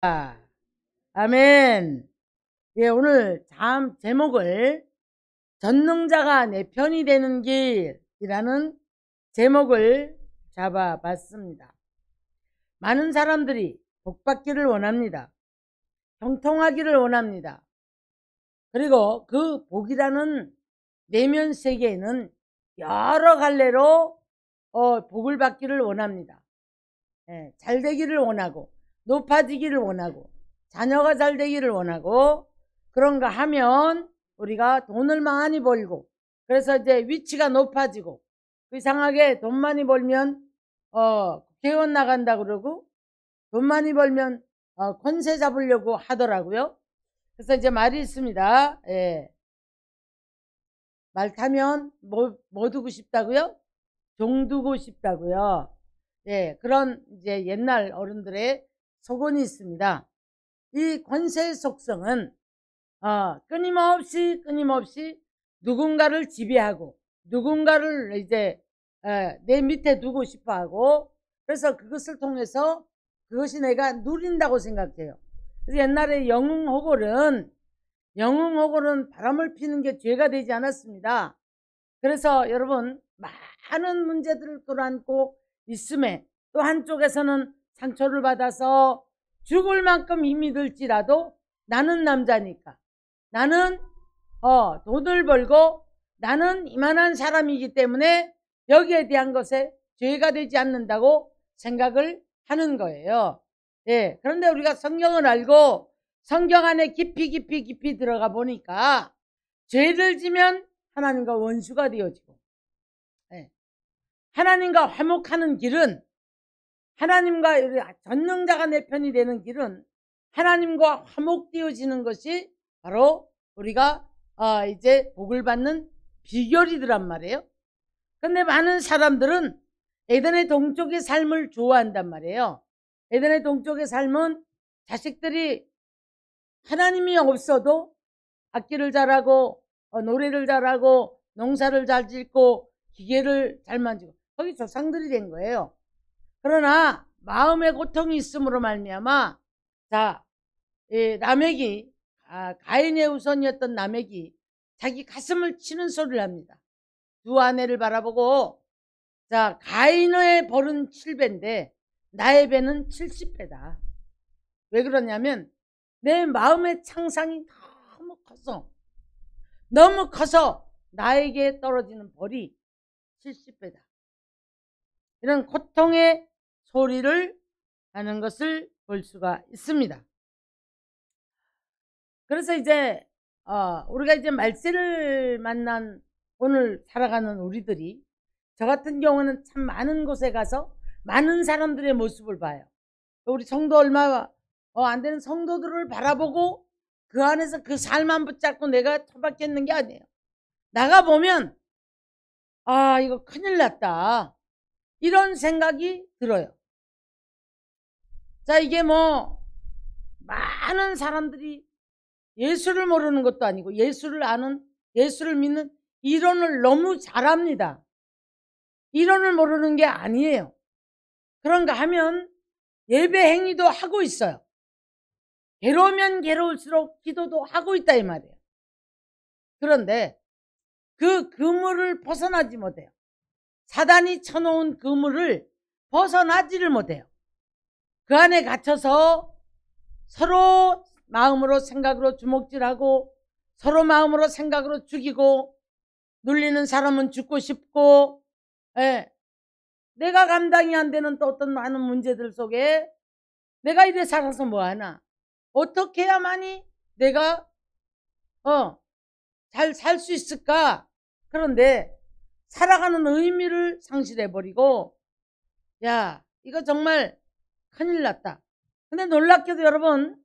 아, 아멘. 예, 오늘 제목을 전능자가 내 편이 되는 길이라는 제목을 잡아봤습니다. 많은 사람들이 복받기를 원합니다. 형통하기를 원합니다. 그리고 그 복이라는 내면 세계에는 여러 갈래로 복을 받기를 원합니다. 예, 잘 되기를 원하고, 높아지기를 원하고, 자녀가 잘 되기를 원하고, 그런가 하면 우리가 돈을 많이 벌고, 그래서 이제 위치가 높아지고, 이상하게 돈 많이 벌면 국회의원 나간다 그러고, 돈 많이 벌면 권세 잡으려고 하더라고요. 그래서 이제 말이 있습니다. 예. 말 타면 뭐 두고 싶다고요? 종 두고 싶다고요. 예, 그런 이제 옛날 어른들의 속언이 있습니다. 이 권세의 속성은 끊임없이 누군가를 지배하고 누군가를 이제 내 밑에 두고 싶어하고, 그래서 그것을 통해서 그것이 내가 누린다고 생각해요. 그래서 옛날에 영웅호골은 바람을 피는 게 죄가 되지 않았습니다. 그래서 여러분, 많은 문제들을 끌어안고 있음에 또 한쪽에서는 상처를 받아서 죽을 만큼 힘이 들지라도 나는 남자니까, 나는 돈을 벌고 나는 이만한 사람이기 때문에 여기에 대한 것에 죄가 되지 않는다고 생각을 하는 거예요. 예, 그런데 우리가 성경을 알고 성경 안에 깊이 들어가 보니까 죄를 지면 하나님과 원수가 되어지고, 예, 하나님과 화목하는 길은, 하나님과 전능자가 내 편이 되는 길은 하나님과 화목되어지는 것이 바로 우리가 이제 복을 받는 비결이더란 말이에요. 근데 많은 사람들은 에덴의 동쪽의 삶을 좋아한단 말이에요. 에덴의 동쪽의 삶은 자식들이 하나님이 없어도 악기를 잘하고 노래를 잘하고 농사를 잘 짓고 기계를 잘 만지고 거기 조상들이 된 거예요. 그러나 마음의 고통이 있음으로 말미암아 라멕이 가인의 후손이었던 라멕이 자기 가슴을 치는 소리를 합니다. 두 아내를 바라보고, 가인의 벌은 7배인데 나의 배는 70배다. 왜 그러냐면 내 마음의 창상이 너무 커서 나에게 떨어지는 벌이 70배다. 이런 고통의 소리를 하는 것을 볼 수가 있습니다. 그래서 이제 우리가 이제 말세를 만난 오늘 살아가는 우리들이, 저 같은 경우는 참 많은 곳에 가서 많은 사람들의 모습을 봐요. 우리 성도 얼마 안 되는 성도들을 바라보고 그 안에서 그 삶만 붙잡고 내가 처박혔는 게 아니에요. 나가보면 이거 큰일 났다, 이런 생각이 들어요. 이게 뭐 많은 사람들이 예수를 모르는 것도 아니고 예수를 믿는 이론을 너무 잘합니다. 이론을 모르는 게 아니에요. 그런가 하면 예배 행위도 하고 있어요. 괴로우면 괴로울수록 기도도 하고 있다 이 말이에요. 그런데 그 그물을 벗어나지 못해요. 사단이 쳐놓은 그물을 벗어나지를 못해요. 그 안에 갇혀서 서로 마음으로 생각으로 주먹질하고, 서로 마음으로 생각으로 죽이고, 눌리는 사람은 죽고 싶고, 내가 감당이 안 되는 또 어떤 많은 문제들 속에 내가 이래 살아서 뭐하나, 어떻게 해야만이 내가 잘 살 수 있을까. 그런데 살아가는 의미를 상실해버리고, 이거 정말 큰일 났다. 근데 놀랍게도 여러분,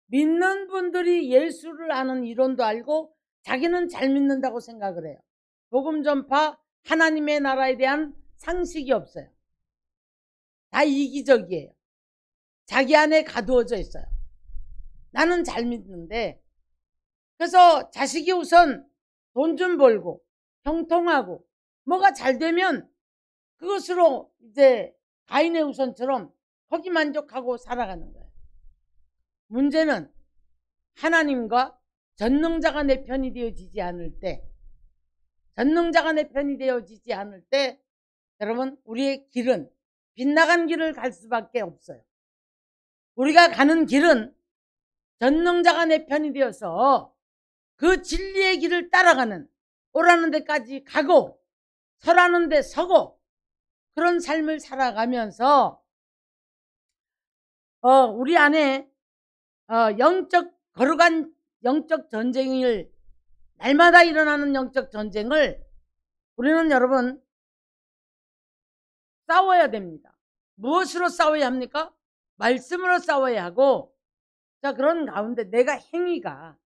믿는 분들이 예수를 아는 이론도 알고 자기는 잘 믿는다고 생각을 해요. 복음 전파, 하나님의 나라에 대한 상식이 없어요. 다 이기적이에요. 자기 안에 가두어져 있어요. 나는 잘 믿는데, 그래서 자식이 우선 돈 좀 벌고 형통하고 뭐가 잘 되면 그것으로 이제 가인의 우선처럼 거기 만족하고 살아가는 거예요. 문제는 하나님과 전능자가 내 편이 되어지지 않을 때, 전능자가 내 편이 되어지지 않을 때 여러분 우리의 길은 빗나간 길을 갈 수밖에 없어요. 우리가 가는 길은 전능자가 내 편이 되어서 그 진리의 길을 따라가는, 오라는 데까지 가고 서라는 데 서고 그런 삶을 살아가면서 우리 안에 거룩한 영적 전쟁을, 날마다 일어나는 영적 전쟁을 우리는 여러분 싸워야 됩니다. 무엇으로 싸워야 합니까? 말씀으로 싸워야 하고, 자, 그런 가운데 내가 행위가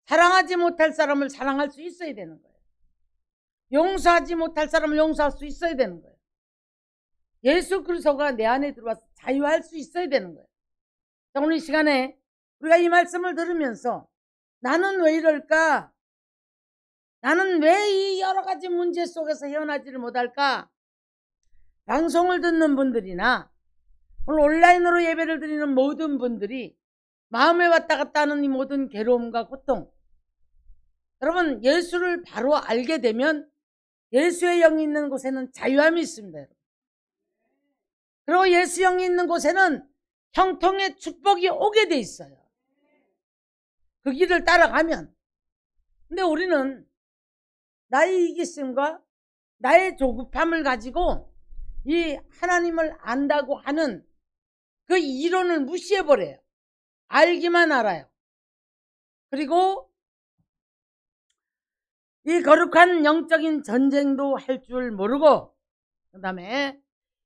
사랑하지 못할 사람을 사랑할 수 있어야 되는 거예요. 용서하지 못할 사람을 용서할 수 있어야 되는 거예요. 예수 그리스도가 내 안에 들어와서 자유할 수 있어야 되는 거예요. 자, 오늘 이 시간에 우리가 이 말씀을 들으면서 나는 왜 이럴까? 나는 왜 이 여러 가지 문제 속에서 헤어나지를 못할까? 방송을 듣는 분들이나 오늘 온라인으로 예배를 드리는 모든 분들이 마음에 왔다 갔다 하는 이 모든 괴로움과 고통, 여러분 예수를 바로 알게 되면 예수의 영이 있는 곳에는 자유함이 있습니다. 여러분. 그리고 예수 영이 있는 곳에는 형통의 축복이 오게 돼 있어요. 그 길을 따라가면. 근데 우리는 나의 이기심과 나의 조급함을 가지고 이 하나님을 안다고 하는 그 이론을 무시해버려요. 알기만 알아요. 그리고 이 거룩한 영적인 전쟁도 할 줄 모르고, 그 다음에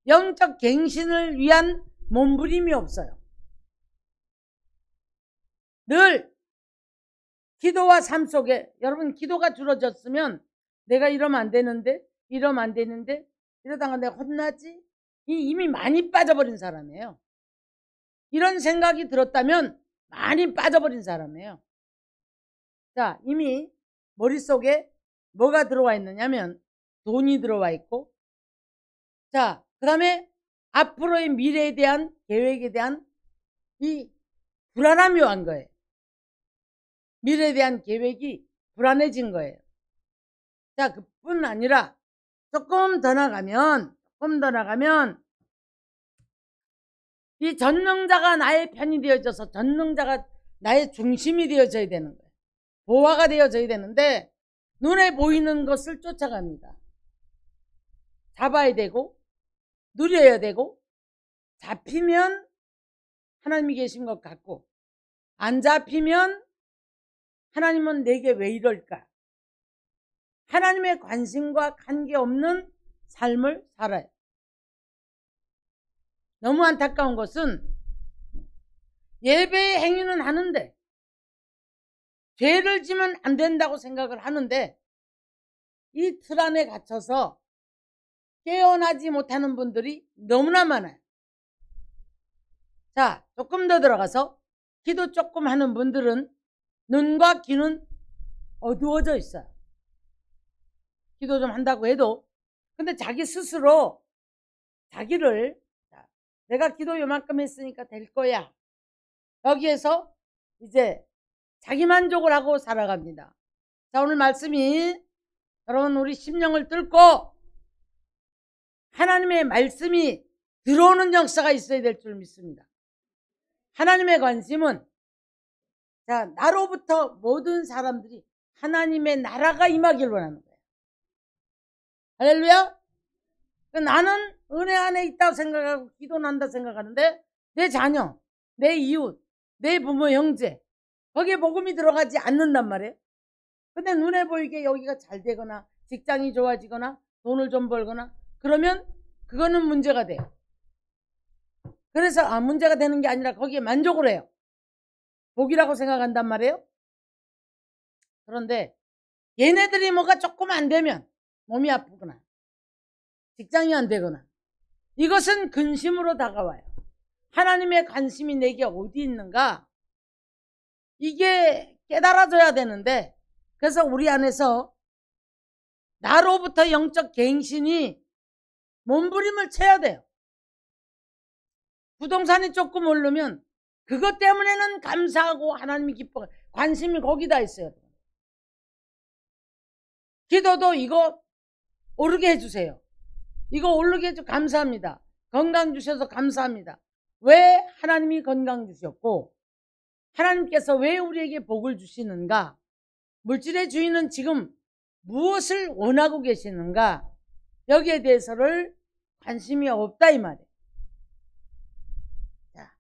영적 갱신을 위한 몸부림이 없어요. 늘 기도와 삶 속에, 여러분 기도가 줄어졌으면 내가 이러면 안 되는데, 이러면 안 되는데, 이러다가 내가 혼나지? 이미 많이 빠져버린 사람이에요. 이런 생각이 들었다면 많이 빠져버린 사람이에요. 자, 이미 머릿속에 뭐가 들어와 있느냐면 돈이 들어와 있고, 자, 그 다음에 앞으로의 미래에 대한 계획에 대한 이 불안함이 온 거예요. 미래에 대한 계획이 불안해진 거예요. 자, 그뿐 아니라 조금 더 나가면 이 전능자가 나의 편이 되어져서 전능자가 나의 중심이 되어져야 되는 거예요. 보화가 되어져야 되는데 눈에 보이는 것을 쫓아갑니다. 잡아야 되고 누려야 되고, 잡히면 하나님이 계신 것 같고 안 잡히면 하나님은 내게 왜 이럴까? 하나님의 관심과 관계없는 삶을 살아요. 너무 안타까운 것은 예배의 행위는 하는데 죄를 지면 안 된다고 생각을 하는데 이 틀 안에 갇혀서 깨어나지 못하는 분들이 너무나 많아요. 자, 조금 더 들어가서 기도 조금 하는 분들은 눈과 귀는 어두워져 있어요. 기도 좀 한다고 해도, 근데 자기 스스로 자기를 내가 기도 요만큼 했으니까 될 거야, 여기에서 이제 자기 만족을 하고 살아갑니다. 자, 오늘 말씀이 여러분 우리 심령을 뚫고 하나님의 말씀이 들어오는 역사가 있어야 될 줄 믿습니다. 하나님의 관심은, 자, 나로부터 모든 사람들이 하나님의 나라가 임하기를 원하는 거예요. 할렐루야. 나는 은혜 안에 있다고 생각하고 기도한다 생각하는데 내 자녀, 내 이웃, 내 부모, 형제, 거기에 복음이 들어가지 않는단 말이에요. 근데 눈에 보이게 여기가 잘 되거나 직장이 좋아지거나 돈을 좀 벌거나 그러면 그거는 문제가 돼요. 그래서 문제가 되는 게 아니라 거기에 만족을 해요. 복이라고 생각한단 말이에요. 그런데 얘네들이 뭐가 조금 안 되면 몸이 아프거나 직장이 안 되거나 이것은 근심으로 다가와요. 하나님의 관심이 내게 어디 있는가? 이게 깨달아져야 되는데, 그래서 우리 안에서 나로부터 영적 갱신이 몸부림을 쳐야 돼요. 부동산이 조금 오르면 그것 때문에는 감사하고 하나님이 기뻐. 관심이 거기다 있어요. 기도도 이거 오르게 해주세요. 이거 오르게 해주 감사합니다. 건강 주셔서 감사합니다. 왜 하나님이 건강 주셨고 하나님께서 왜 우리에게 복을 주시는가? 물질의 주인은 지금 무엇을 원하고 계시는가? 여기에 대해서를 관심이 없다 이 말이에요. 자,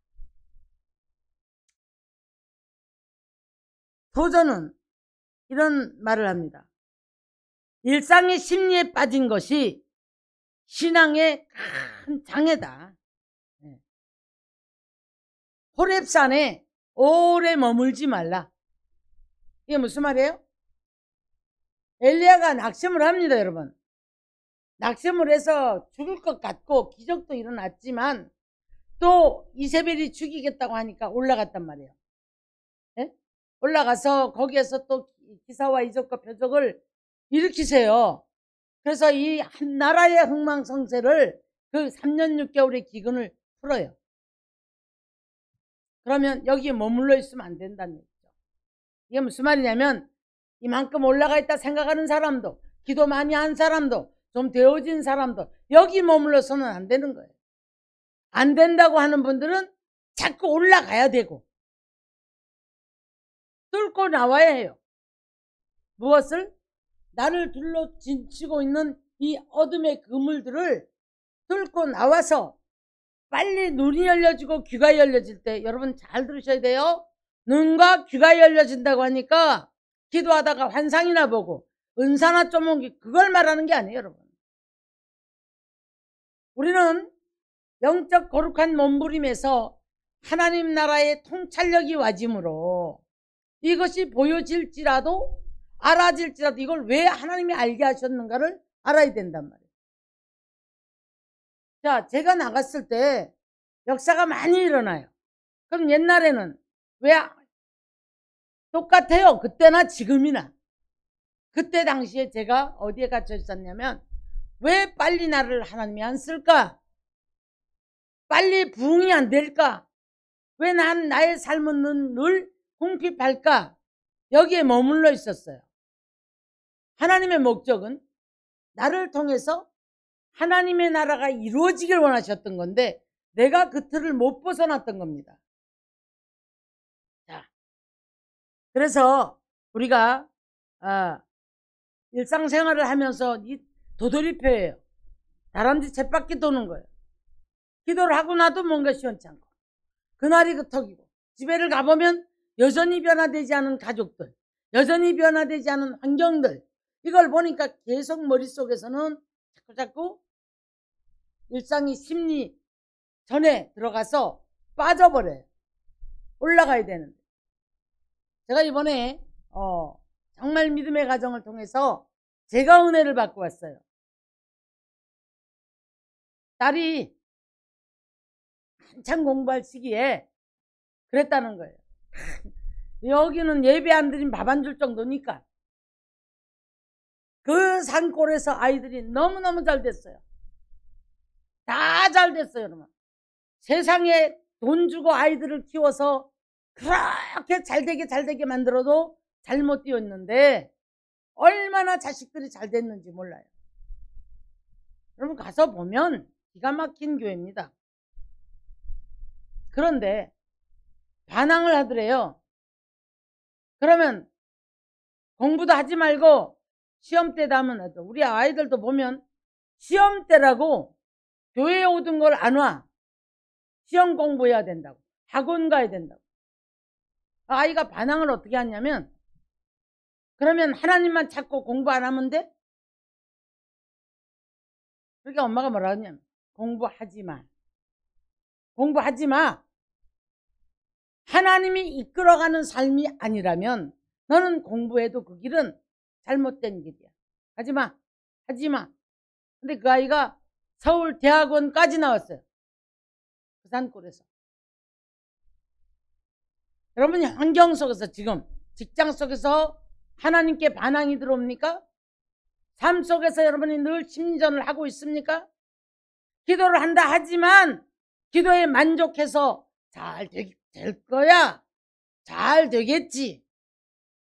도전은 이런 말을 합니다. 일상의 심리에 빠진 것이 신앙의 큰 장애다. 호렙산에 오래 머물지 말라. 이게 무슨 말이에요? 엘리야가 낙심을 합니다, 여러분. 낙심을 해서 죽을 것 같고 기적도 일어났지만 또 이세벨이 죽이겠다고 하니까 올라갔단 말이에요. 네? 올라가서 거기에서 또 기사와 이적과 표적을 일으키세요. 그래서 이 한 나라의 흥망성쇠를 그 3년 6개월의 기근을 풀어요. 그러면 여기에 머물러 있으면 안 된다는 얘기죠. 이게 무슨 말이냐면 이만큼 올라가 있다 생각하는 사람도 기도 많이 한 사람도 좀 되어진 사람도 여기 머물러서는 안 되는 거예요. 안 된다고 하는 분들은 자꾸 올라가야 되고 뚫고 나와야 해요. 무엇을? 나를 둘러 진치고 있는 이 어둠의 그물들을 뚫고 나와서 빨리 눈이 열려지고 귀가 열려질 때 여러분 잘 들으셔야 돼요. 눈과 귀가 열려진다고 하니까 기도하다가 환상이나 보고 은사나 쪼목이 그걸 말하는 게 아니에요, 여러분. 우리는 영적 거룩한 몸부림에서 하나님 나라의 통찰력이 와짐으로 이것이 보여질지라도 알아질지라도 이걸 왜 하나님이 알게 하셨는가를 알아야 된단 말이에요. 자, 제가 나갔을 때 역사가 많이 일어나요. 그럼 옛날에는 왜 똑같아요? 그때나 지금이나. 그때 당시에 제가 어디에 갇혀 있었냐면 왜 빨리 나를 하나님이 안 쓸까? 빨리 부흥이 안 될까? 왜 난 나의 삶은 늘 궁핍할까? 여기에 머물러 있었어요. 하나님의 목적은 나를 통해서 하나님의 나라가 이루어지길 원하셨던 건데 내가 그 틀을 못 벗어났던 겁니다. 자, 그래서 우리가 일상생활을 하면서 이 도돌이표예요. 다람쥐 쳇바퀴 도는 거예요. 기도를 하고 나도 뭔가 시원치 않고 그날이 그 턱이고 집에를 가보면 여전히 변화되지 않은 가족들, 여전히 변화되지 않은 환경들, 이걸 보니까 계속 머릿속에서는 자꾸 일상이 심리 전에 들어가서 빠져버려요. 올라가야 되는데. 제가 이번에 정말 믿음의 가정을 통해서 제가 은혜를 받고 왔어요. 딸이 한참 공부할 시기에 그랬다는 거예요. 여기는 예배 안 드린 밥 안 줄 정도니까. 그 산골에서 아이들이 너무너무 잘 됐어요. 다 잘 됐어요, 여러분. 세상에 돈 주고 아이들을 키워서 그렇게 잘되게 만들어도 잘못 되었는데 얼마나 자식들이 잘 됐는지 몰라요. 여러분 가서 보면 기가 막힌 교회입니다. 그런데 반항을 하더래요. 그러면 공부도 하지 말고 시험 때 다면 우리 아이들도 보면 시험 때라고 교회에 오던 걸 안 와. 시험 공부해야 된다고. 학원 가야 된다고. 아이가 반항을 어떻게 하냐면 그러면 하나님만 찾고 공부 안 하면 돼? 그러니까 엄마가 뭐라 하냐면 공부하지 마. 공부하지 마. 하나님이 이끌어가는 삶이 아니라면 너는 공부해도 그 길은 잘못된 길이야. 하지 마. 하지 마. 근데 그 아이가 서울 대학원까지 나왔어요. 그 산골에서. 여러분이 환경 속에서 지금 직장 속에서 하나님께 반항이 들어옵니까? 삶 속에서 여러분이 늘 심리전을 하고 있습니까? 기도를 한다 하지만 기도에 만족해서 될 거야. 잘 되겠지.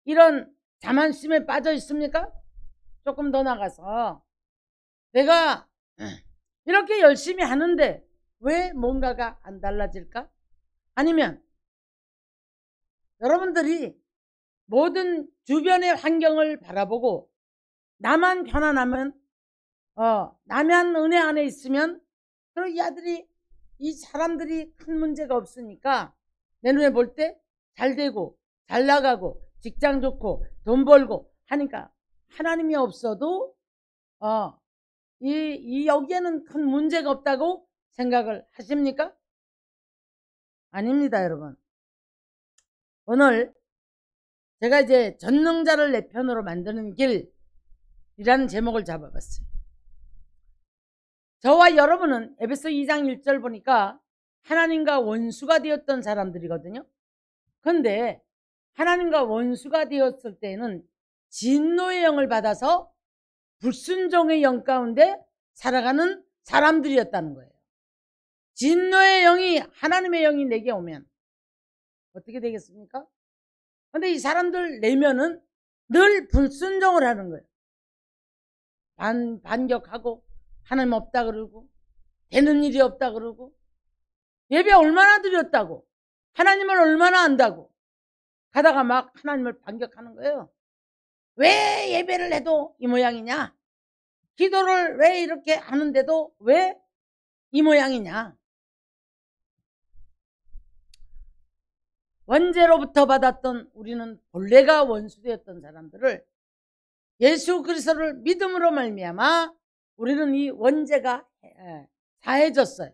이런 자만심에 빠져 있습니까? 조금 더 나가서 내가 이렇게 열심히 하는데 왜 뭔가가 안 달라질까? 아니면 여러분들이 모든 주변의 환경을 바라보고 나만 편안하면 나만 은혜 안에 있으면 그럼 이 사람들이 큰 문제가 없으니까 내 눈에 볼 때 잘 되고 잘 나가고 직장 좋고 돈 벌고 하니까 하나님이 없어도 여기에는 큰 문제가 없다고 생각을 하십니까? 아닙니다, 여러분. 오늘 제가 이제 전능자를 내 편으로 만드는 길이라는 제목을 잡아봤어요. 저와 여러분은 에베소 2장 1절 보니까 하나님과 원수가 되었던 사람들이거든요. 그런데 하나님과 원수가 되었을 때는 진노의 영을 받아서 불순종의 영 가운데 살아가는 사람들이었다는 거예요. 진노의 영이 하나님의 영이 내게 오면 어떻게 되겠습니까? 근데 이 사람들 내면은 늘 불순종을 하는 거예요. 반격하고 하나님 없다 그러고 되는 일이 없다 그러고 예배 얼마나 드렸다고 하나님을 얼마나 안다고 가다가 막 하나님을 반격하는 거예요. 왜 예배를 해도 이 모양이냐? 기도를 왜 이렇게 하는데도 왜 이 모양이냐? 원죄로부터 받았던 우리는 본래가 원수되었던 사람들을 예수 그리스도를 믿음으로 말미암아 우리는 이 원죄가 사해졌어요.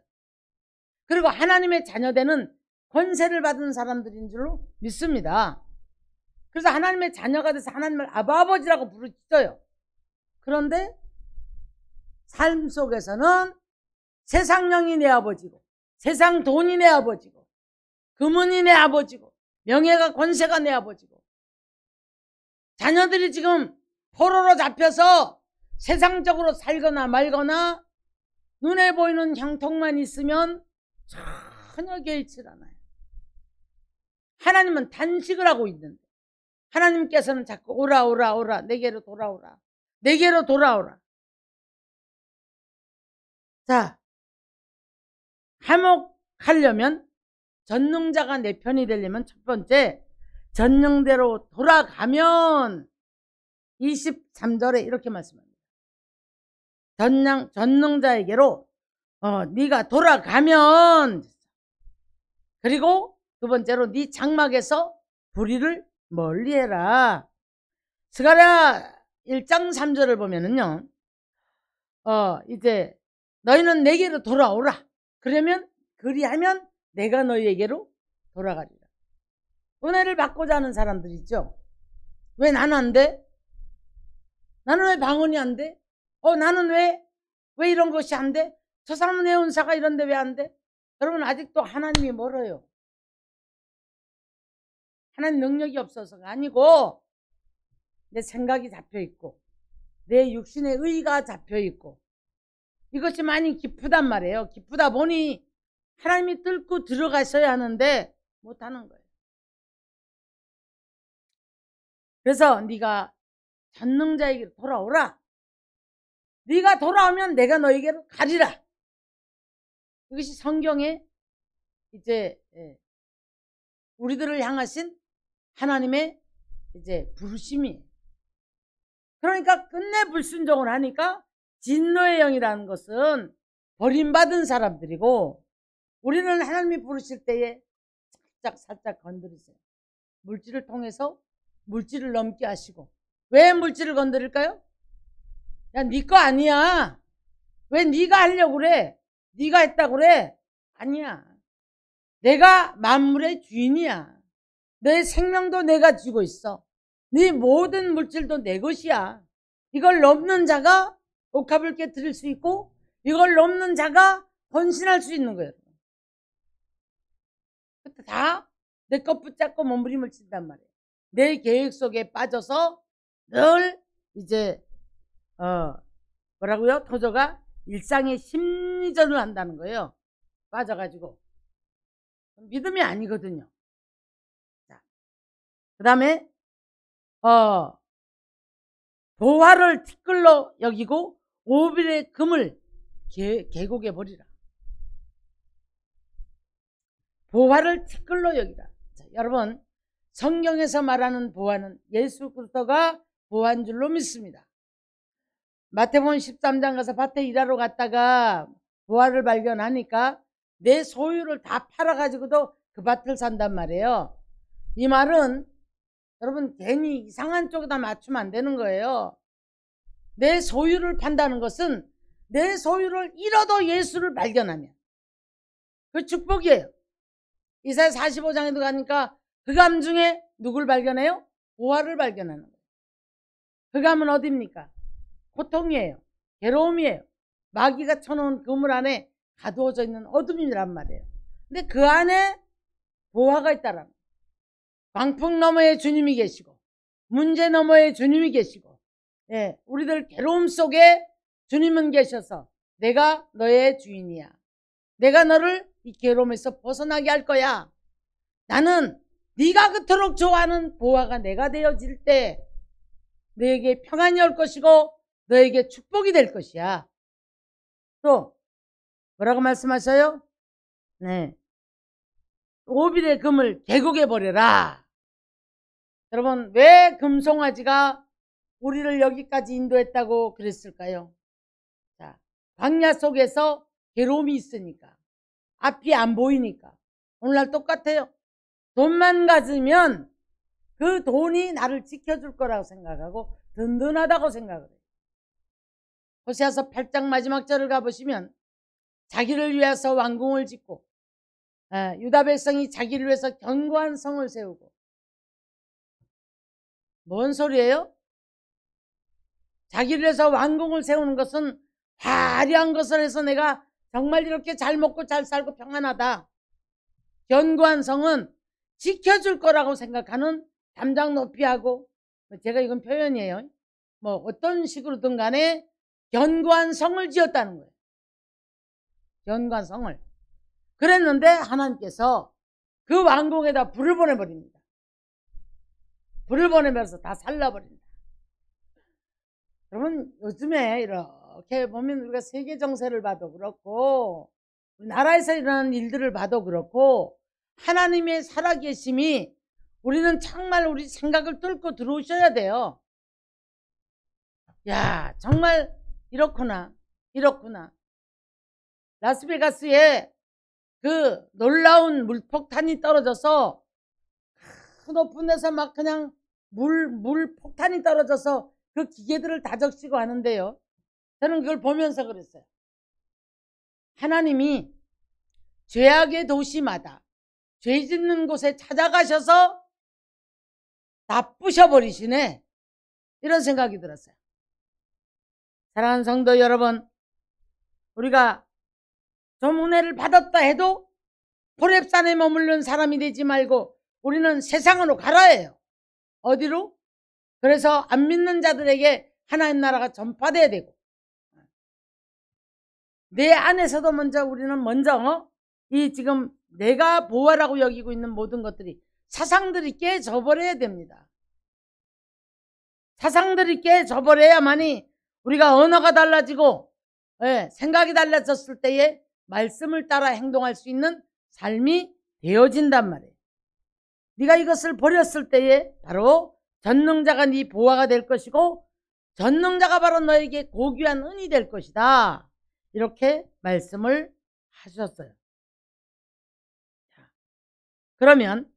그리고 하나님의 자녀되는 권세를 받은 사람들인 줄로 믿습니다. 그래서 하나님의 자녀가 돼서 하나님을 아버지라고 부르짖어요. 그런데 삶 속에서는 세상 영이 내 아버지고 세상 돈이 내 아버지고 금은이 내 아버지고 명예가 권세가 내 아버지고 자녀들이 지금 포로로 잡혀서 세상적으로 살거나 말거나 눈에 보이는 형통만 있으면 전혀 개의치 않아요. 하나님은 단식을 하고 있는데 하나님께서는 자꾸 오라 내게로 돌아오라 내게로 돌아오라. 자, 화목하려면 전능자가 내 편이 되려면 첫 번째 전능대로 돌아가면 23절에 이렇게 말씀합니다. 전능자에게로 네가 돌아가면 그리고 두 번째로 네 장막에서 불의를 멀리해라. 스가랴 1장 3절을 보면은요 이제 너희는 내게로 돌아오라. 그리하면 내가 너희에게로 돌아가리라. 은혜를 받고자 하는 사람들 있죠. 왜 나는 안 돼? 나는 왜 방언이 안 돼? 나는 왜 이런 것이 안 돼? 저 사람은 내 은사가 이런데 왜 안 돼? 여러분 아직도 하나님이 멀어요. 하나님 능력이 없어서가 아니고 내 생각이 잡혀있고 내 육신의 의가 잡혀있고 이것이 많이 기쁘단 말이에요. 기쁘다 보니 하나님이 뚫고 들어가셔야 하는데 못하는 거예요. 그래서 네가 전능자에게 돌아오라. 네가 돌아오면 내가 너에게로 가리라. 이것이 성경의 이제 우리들을 향하신 하나님의 이제 부르심이에요. 그러니까 끝내 불순종을 하니까 진노의 영이라는 것은 버림받은 사람들이고 우리는 하나님이 부르실 때에 살짝 건드리세요. 물질을 통해서 물질을 넘게 하시고 왜 물질을 건드릴까요? 야, 네 거 아니야. 왜 네가 하려고 그래? 네가 했다고 그래? 아니야. 내가 만물의 주인이야. 내 생명도 내가 쥐고 있어. 네 모든 물질도 내 것이야. 이걸 넘는 자가 옥합을 깨뜨릴 수 있고 이걸 넘는 자가 헌신할 수 있는 거예요. 다 내 것 붙잡고 몸부림을 친단 말이에요. 내 계획 속에 빠져서 늘 이제 뭐라고요? 토저가 일상의 심리전을 한다는 거예요. 빠져가지고 믿음이 아니거든요. 그 다음에 보화를 티끌로 여기고 오빌의 금을 계곡에 버리라. 보화를 티끌로 여기라. 자, 여러분, 성경에서 말하는 보화는 예수 그리스도가 보화인 줄로 믿습니다. 마태복음 13장 가서 밭에 일하러 갔다가 보화를 발견하니까 내 소유를 다 팔아가지고도 그 밭을 산단 말이에요. 이 말은 여러분 괜히 이상한 쪽에다 맞추면 안 되는 거예요. 내 소유를 판다는 것은 내 소유를 잃어도 예수를 발견하면 그 축복이에요. 이사야 45장에도 가니까 흑암 중에 누굴 발견해요? 보화를 발견하는 거예요. 흑암은 어디입니까? 고통이에요. 괴로움이에요. 마귀가 쳐놓은 그물 안에 가두어져 있는 어둠이란 말이에요. 근데 그 안에 보화가 있다라는 거예요. 광풍 너머에 주님이 계시고 문제 너머에 주님이 계시고, 예, 우리들 괴로움 속에 주님은 계셔서 내가 너의 주인이야. 내가 너를 이 괴로움에서 벗어나게 할 거야. 나는 네가 그토록 좋아하는 보화가 내가 되어질 때 너에게 평안이 올 것이고 너에게 축복이 될 것이야. 또 뭐라고 말씀하셔요? 네, 오빌의 금을 계곡에 버려라. 여러분, 왜 금송아지가 우리를 여기까지 인도했다고 그랬을까요? 자, 광야 속에서 괴로움이 있으니까, 앞이 안 보이니까. 오늘날 똑같아요. 돈만 가지면 그 돈이 나를 지켜줄 거라고 생각하고 든든하다고 생각을 해요. 호세아서 8장 마지막 절을 가보시면 자기를 위해서 왕궁을 짓고, 유다 백성이 자기를 위해서 견고한 성을 세우고. 뭔 소리예요? 자기를 위해서 왕궁을 세우는 것은 화려한 것을 해서 내가 정말 이렇게 잘 먹고 잘 살고 평안하다. 견고한 성은 지켜줄 거라고 생각하는 담장 높이하고, 제가 이건 표현이에요. 뭐 어떤 식으로든 간에 견고한 성을 지었다는 거예요. 견고한 성을. 그랬는데 하나님께서 그 왕궁에다 불을 보내버립니다. 불을 보내면서 다 살라버린다. 여러분, 요즘에 이렇게 보면 우리가 세계 정세를 봐도 그렇고 우리나라에서 일어나는 일들을 봐도 그렇고 하나님의 살아계심이 우리는 정말 우리 생각을 뚫고 들어오셔야 돼요. 야, 정말 이렇구나, 이렇구나. 라스베가스에 그 놀라운 물폭탄이 떨어져서 그 높은 데서 막 그냥 물폭탄이 떨어져서 그 기계들을 다 적시고 하는데요. 저는 그걸 보면서 그랬어요. 하나님이 죄악의 도시마다 죄 짓는 곳에 찾아가셔서 다 부셔버리시네. 이런 생각이 들었어요. 사랑하는 성도 여러분, 우리가 좀 은혜를 받았다 해도 호렙산에 머무르는 사람이 되지 말고 우리는 세상으로 가라 해요. 어디로? 그래서 안 믿는 자들에게 하나님 나라가 전파돼야 되고, 내 안에서도 우리는 먼저 이 지금 내가 보화라고 여기고 있는 모든 것들이, 사상들이 깨져버려야 됩니다. 사상들이 깨져버려야만이 우리가 언어가 달라지고, 생각이 달라졌을 때에 말씀을 따라 행동할 수 있는 삶이 되어진단 말이에요. 네가 이것을 버렸을 때에 바로 전능자가 네 보화가 될 것이고 전능자가 바로 너에게 고귀한 은이 될 것이다. 이렇게 말씀을 하셨어요. 그러면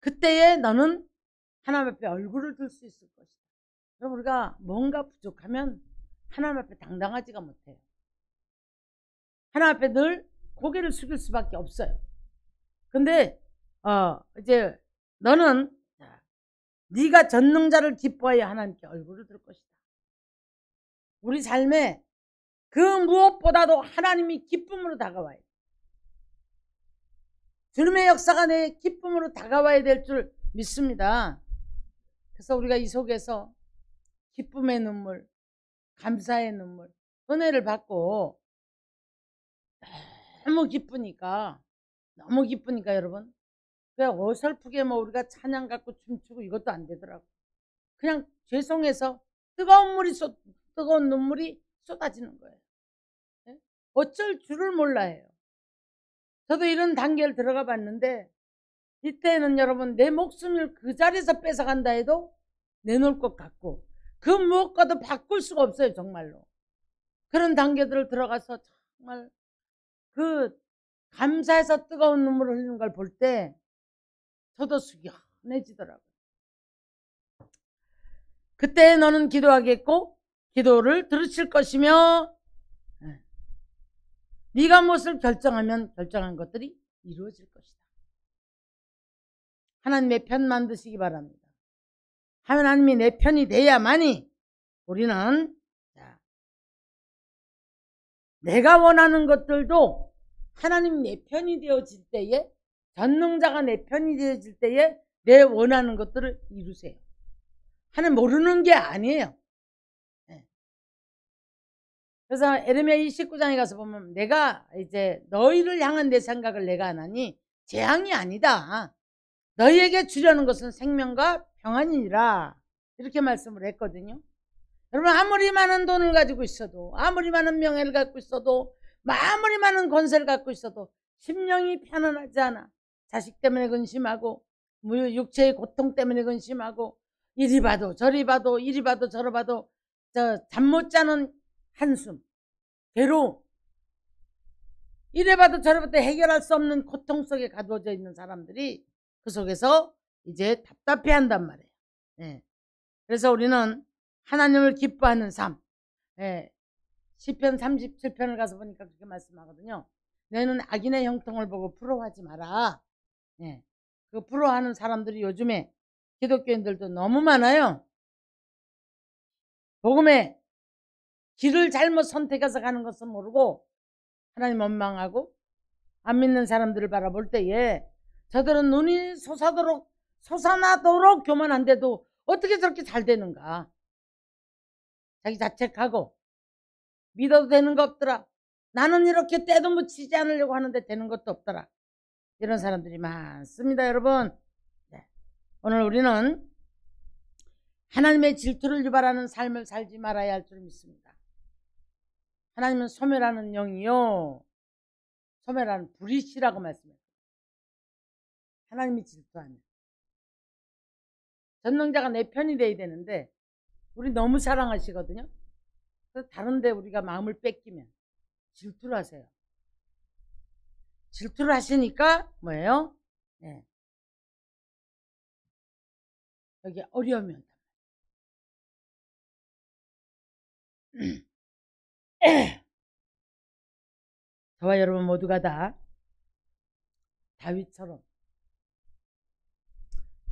그때에 너는 하나님 앞에 얼굴을 들 수 있을 것이다. 그럼 우리가 뭔가 부족하면 하나님 앞에 당당하지가 못해요. 하나님 앞에 늘 고개를 숙일 수밖에 없어요. 근데 이제 너는 네가 전능자를 기뻐하여 하나님께 얼굴을 들 것이다. 우리 삶에 그 무엇보다도 하나님이 기쁨으로 다가와요. 주님의 역사가 내 기쁨으로 다가와야 될 줄 믿습니다. 그래서 우리가 이 속에서 기쁨의 눈물, 감사의 눈물, 은혜를 받고 너무 기쁘니까 너무 기쁘니까 여러분. 그냥 어설프게 뭐 우리가 찬양 갖고 춤추고 이것도 안 되더라고. 그냥 죄송해서 뜨거운 눈물이 쏟아지는 거예요. 네? 어쩔 줄을 몰라 해요. 저도 이런 단계를 들어가 봤는데 이때는 여러분 내 목숨을 그 자리에서 뺏어간다 해도 내놓을 것 같고 그 무엇과도 바꿀 수가 없어요. 정말로. 그런 단계들을 들어가서 정말 그 감사해서 뜨거운 눈물을 흘리는 걸 볼 때 저도 숙연해지더라고요. 그때 너는 기도하겠고 기도를 들으실 것이며 네가 무엇을 결정하면 결정한 것들이 이루어질 것이다. 하나님의 편 만드시기 바랍니다. 하나님이 내 편이 돼야만이 우리는 내가 원하는 것들도 하나님 내 편이 되어질 때에 전능자가 내 편이 되어질 때에 내 원하는 것들을 이루세요. 하나님 모르는 게 아니에요. 그래서 에레미야 29장에 가서 보면 내가 이제 너희를 향한 내 생각을 내가 안 하니 재앙이 아니다. 너희에게 주려는 것은 생명과 평안이니라. 이렇게 말씀을 했거든요. 여러분 아무리 많은 돈을 가지고 있어도 아무리 많은 명예를 갖고 있어도 아무리 많은 권세를 갖고 있어도 심령이 편안하지 않아. 자식 때문에 근심하고 육체의 고통 때문에 근심하고 이리 봐도 저리 봐도 이리 봐도 저리 봐도 잠 못 자는 한숨 괴로움 이래 봐도 저래 봐도 해결할 수 없는 고통 속에 가두어져 있는 사람들이 그 속에서 이제 답답해 한단 말이에요. 네. 그래서 우리는 하나님을 기뻐하는 삶. 시편 37편을 가서 보니까 그렇게 말씀하거든요. 너는 악인의 형통을 보고 부러워하지 마라. 그 부러워하는 사람들이 요즘에 기독교인들도 너무 많아요. 복음의 길을 잘못 선택해서 가는 것은 모르고 하나님 원망하고 안 믿는 사람들을 바라볼 때에 저들은 눈이 솟아나도록 교만한데도 어떻게 저렇게 잘 되는가. 자기 자책하고 믿어도 되는 거 없더라. 나는 이렇게 때도 묻히지 않으려고 하는데 되는 것도 없더라. 이런 사람들이 많습니다. 여러분. 오늘 우리는 하나님의 질투를 유발하는 삶을 살지 말아야 할 줄 믿습니다. 하나님은 소멸하는 영이요 소멸하는 불이시라고 말씀해요. 하나님이 질투하는 전능자가 내 편이 돼야 되는데 우리 너무 사랑하시거든요. 그래서 다른데 우리가 마음을 뺏기면 질투를 하세요. 질투를 하시니까 뭐예요? 여기 어려움이 온다. 저와 여러분 모두가 다 다윗처럼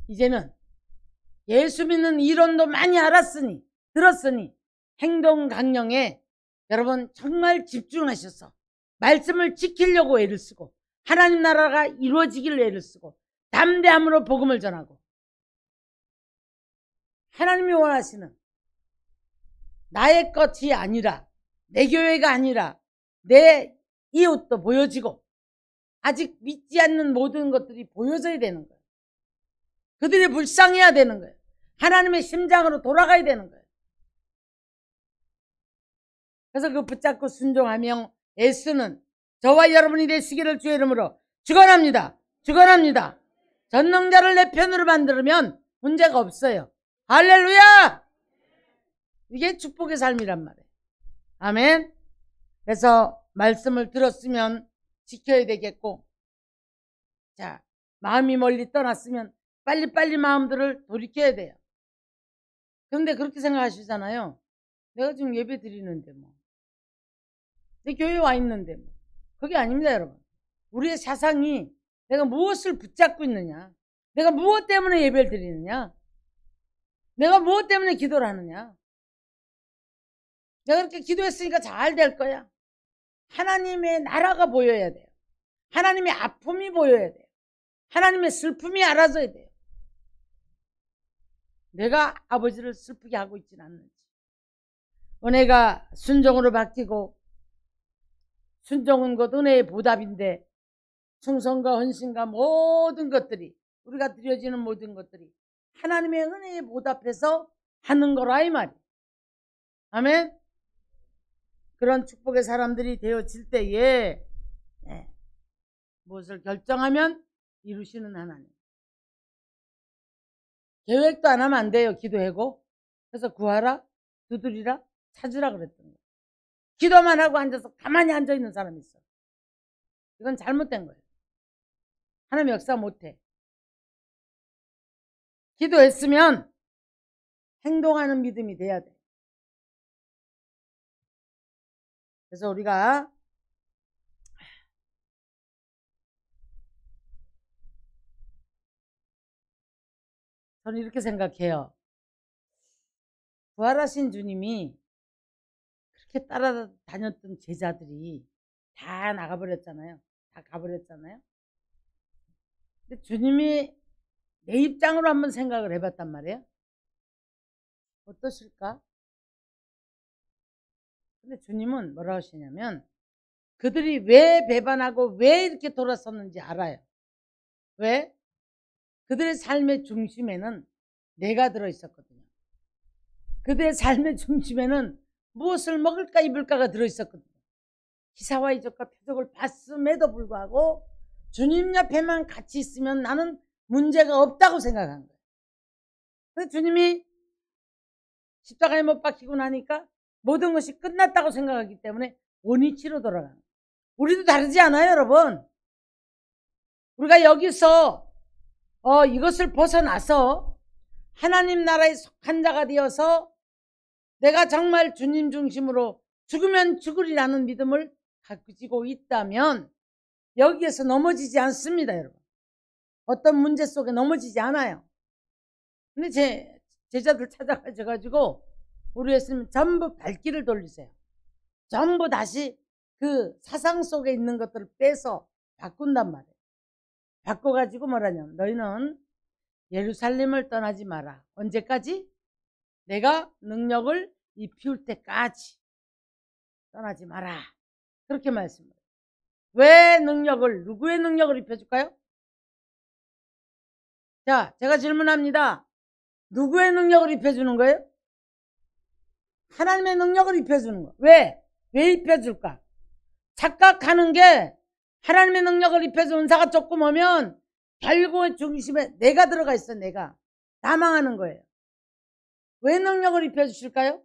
이제는 예수 믿는 이론도 많이 들었으니 행동 강령에 여러분 정말 집중하셔서 말씀을 지키려고 애를 쓰고 하나님 나라가 이루어지기를 애를 쓰고 담대함으로 복음을 전하고 하나님이 원하시는 나의 것이 아니라 내 교회가 아니라 내 이웃도 보여지고 아직 믿지 않는 모든 것들이 보여져야 되는 거예요. 그들이 불쌍해야 되는 거예요. 하나님의 심장으로 돌아가야 되는 거예요. 그래서 그 붙잡고 순종하며 애쓰는 저와 여러분이 되시기를 주의 이름으로 축원합니다. 축원합니다. 전능자를 내 편으로 만들면 문제가 없어요. 할렐루야! 이게 축복의 삶이란 말이에요. 아멘. 그래서 말씀을 들었으면 지켜야 되겠고, 자, 마음이 멀리 떠났으면 빨리빨리 마음들을 돌이켜야 돼요. 그런데 그렇게 생각하시잖아요. 내가 지금 예배 드리는데 뭐, 내 교회에 와 있는데 뭐. 그게 아닙니다, 여러분. 우리의 사상이 내가 무엇을 붙잡고 있느냐, 내가 무엇 때문에 예배를 드리느냐, 내가 무엇 때문에 기도를 하느냐. 내가 그렇게 기도했으니까 잘 될 거야. 하나님의 나라가 보여야 돼요. 하나님의 아픔이 보여야 돼요. 하나님의 슬픔이 알아져야 돼요. 내가 아버지를 슬프게 하고 있지는 않는지. 은혜가 순종으로 바뀌고, 순종은 곧 은혜의 보답인데 충성과 헌신과 모든 것들이, 우리가 드려지는 모든 것들이 하나님의 은혜에 보답해서 하는 거라 이 말이에요. 아멘. 그런 축복의 사람들이 되어질 때에 무엇을 결정하면 이루시는 하나님. 계획도 안 하면 안 돼요. 기도하고. 그래서 구하라, 두드리라, 찾으라 그랬던 거예요. 기도만 하고 앉아서 가만히 앉아있는 사람이 있어. 이건 잘못된 거예요. 하나님 역사 못해. 기도했으면 행동하는 믿음이 돼야 돼. 그래서 우리가 저는 이렇게 생각해요. 부활하신 주님이 그렇게 따라다녔던 제자들이 다 나가버렸잖아요. 다 가버렸잖아요. 근데 주님이 내 입장으로 한번 생각을 해봤단 말이에요. 어떠실까? 근데 주님은 뭐라고 하시냐면 그들이 왜 배반하고 왜 이렇게 돌아섰는지 알아요. 왜? 그들의 삶의 중심에는 내가 들어있었거든요. 그들의 삶의 중심에는 무엇을 먹을까 입을까가 들어있었거든요. 기사와 이적과 표적을 봤음에도 불구하고 주님 옆에만 같이 있으면 나는 문제가 없다고 생각한 거예요. 그래서 주님이 십자가에 못 박히고 나니까 모든 것이 끝났다고 생각하기 때문에 원위치로 돌아가는 거예요. 우리도 다르지 않아요, 여러분? 우리가 여기서 이것을 벗어나서 하나님 나라에 속한 자가 되어서 내가 정말 주님 중심으로 죽으면 죽으리라는 믿음을 가지고 있다면 여기에서 넘어지지 않습니다, 여러분. 어떤 문제 속에 넘어지지 않아요. 근데 제 제자들 찾아가셔가지고 우리 예수님 전부 발길을 돌리세요. 전부 다시 그 사상 속에 있는 것들을 빼서 바꾼단 말이에요. 바꿔가지고 뭐라냐면 너희는 예루살렘을 떠나지 마라. 언제까지? 내가 능력을 입힐 때까지 떠나지 마라. 그렇게 말씀해요. 왜 능력을, 누구의 능력을 입혀줄까요? 자, 제가 질문합니다. 누구의 능력을 입혀주는 거예요? 하나님의 능력을 입혀주는 거예요. 왜? 왜 입혀줄까? 착각하는 게 하나님의 능력을 입혀서 은사가 조금 오면 결국은 중심에 내가 들어가 있어. 내가 다 망하는 거예요. 왜 능력을 입혀주실까요?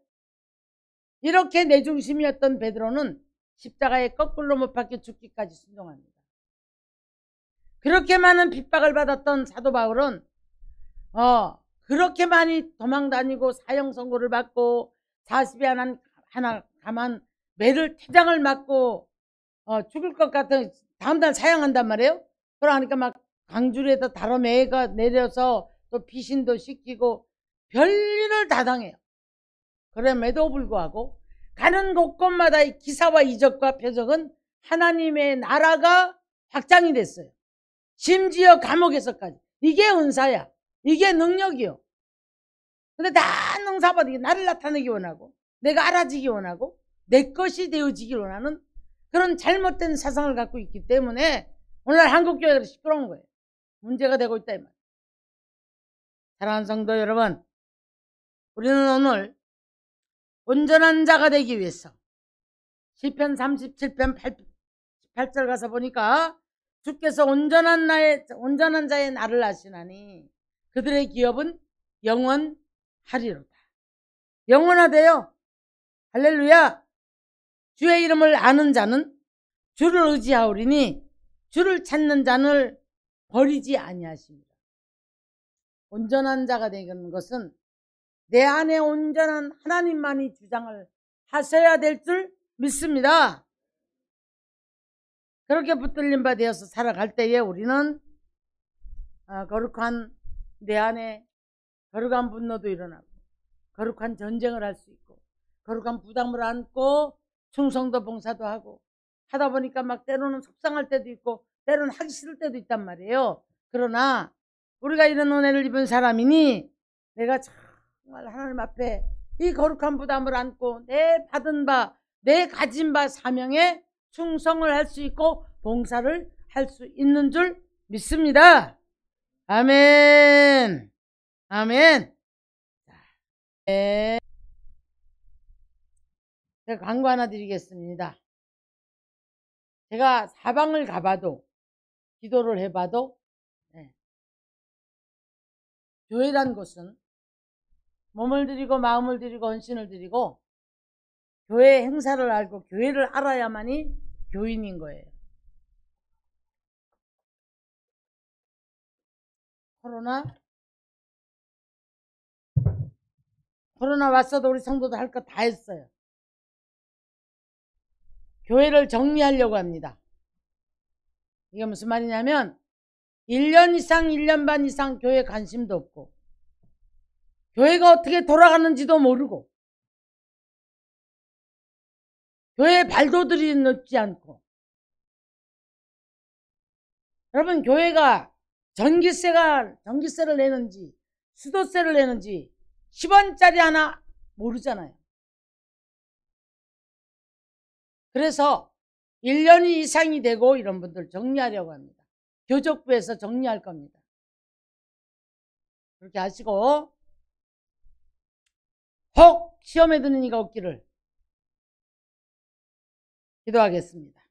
이렇게 내 중심이었던 베드로는 십자가에 거꾸로 못 박혀 죽기까지 순종합니다. 그렇게 많은 핍박을 받았던 사도 바울은 그렇게 많이 도망다니고 사형 선고를 받고 40에 하나 가만 매를 퇴장을 맞고 죽을 것 같은 다음날 사형한단 말이에요. 그러니까 막 강줄에다 다른 매가 내려서 또 피신도 시키고 별일을 다 당해요. 그럼에도 불구하고 가는 곳곳마다 이 기사와 이적과 표적은 하나님의 나라가 확장이 됐어요. 심지어 감옥에서까지. 이게 은사야. 이게 능력이요. 근데 다 능사받으니 나를 나타내기 원하고 내가 알아지기 원하고 내 것이 되어지기 원하는 그런 잘못된 사상을 갖고 있기 때문에 오늘날 한국교회가 시끄러운 거예요. 문제가 되고 있다 이 말이에요. 사랑하는 성도 여러분, 우리는 오늘 온전한 자가 되기 위해서 시편 37편 8절 가서 보니까 주께서 온전한 자의 나를 아시나니 그들의 기업은 영원하리로다. 영원하대요. 할렐루야. 주의 이름을 아는 자는 주를 의지하오리니 주를 찾는 자는 버리지 아니하십니다. 온전한 자가 되는 것은 내 안에 온전한 하나님만이 주장을 하셔야 될 줄 믿습니다. 그렇게 붙들린 바 되어서 살아갈 때에 우리는 거룩한 내 안에 거룩한 분노도 일어나고 거룩한 전쟁을 할 수 있고 거룩한 부담을 안고 충성도 봉사도 하고 하다 보니까 막 때로는 속상할 때도 있고 때로는 하기 싫을 때도 있단 말이에요. 그러나 우리가 이런 은혜를 입은 사람이니 내가 정말 하나님 앞에 이 거룩한 부담을 안고 내 받은 바, 내 가진 바 사명에 충성을 할 수 있고 봉사를 할 할 수 있는 줄 믿습니다. 아멘. 아멘. 네. 제가 광고 하나 드리겠습니다. 제가 사방을 가봐도 기도를 해봐도 교회란 곳은 몸을 드리고 마음을 드리고 헌신을 드리고 교회 행사를 알고 교회를 알아야만이 교인인 거예요. 코로나 왔어도 우리 성도도 할 거 다 했어요. 교회를 정리하려고 합니다. 이게 무슨 말이냐면 1년 이상 1년 반 이상 교회 관심도 없고 교회가 어떻게 돌아가는지도 모르고 교회 발도들이 늦지 않고 여러분 교회가 전기세를 내는지 수도세를 내는지 10원짜리 하나 모르잖아요. 그래서 1년이 이상이 되고 이런 분들 정리하려고 합니다. 교족부에서 정리할 겁니다. 그렇게 하시고 혹 시험에 드는 이가 없기를 기도하겠습니다.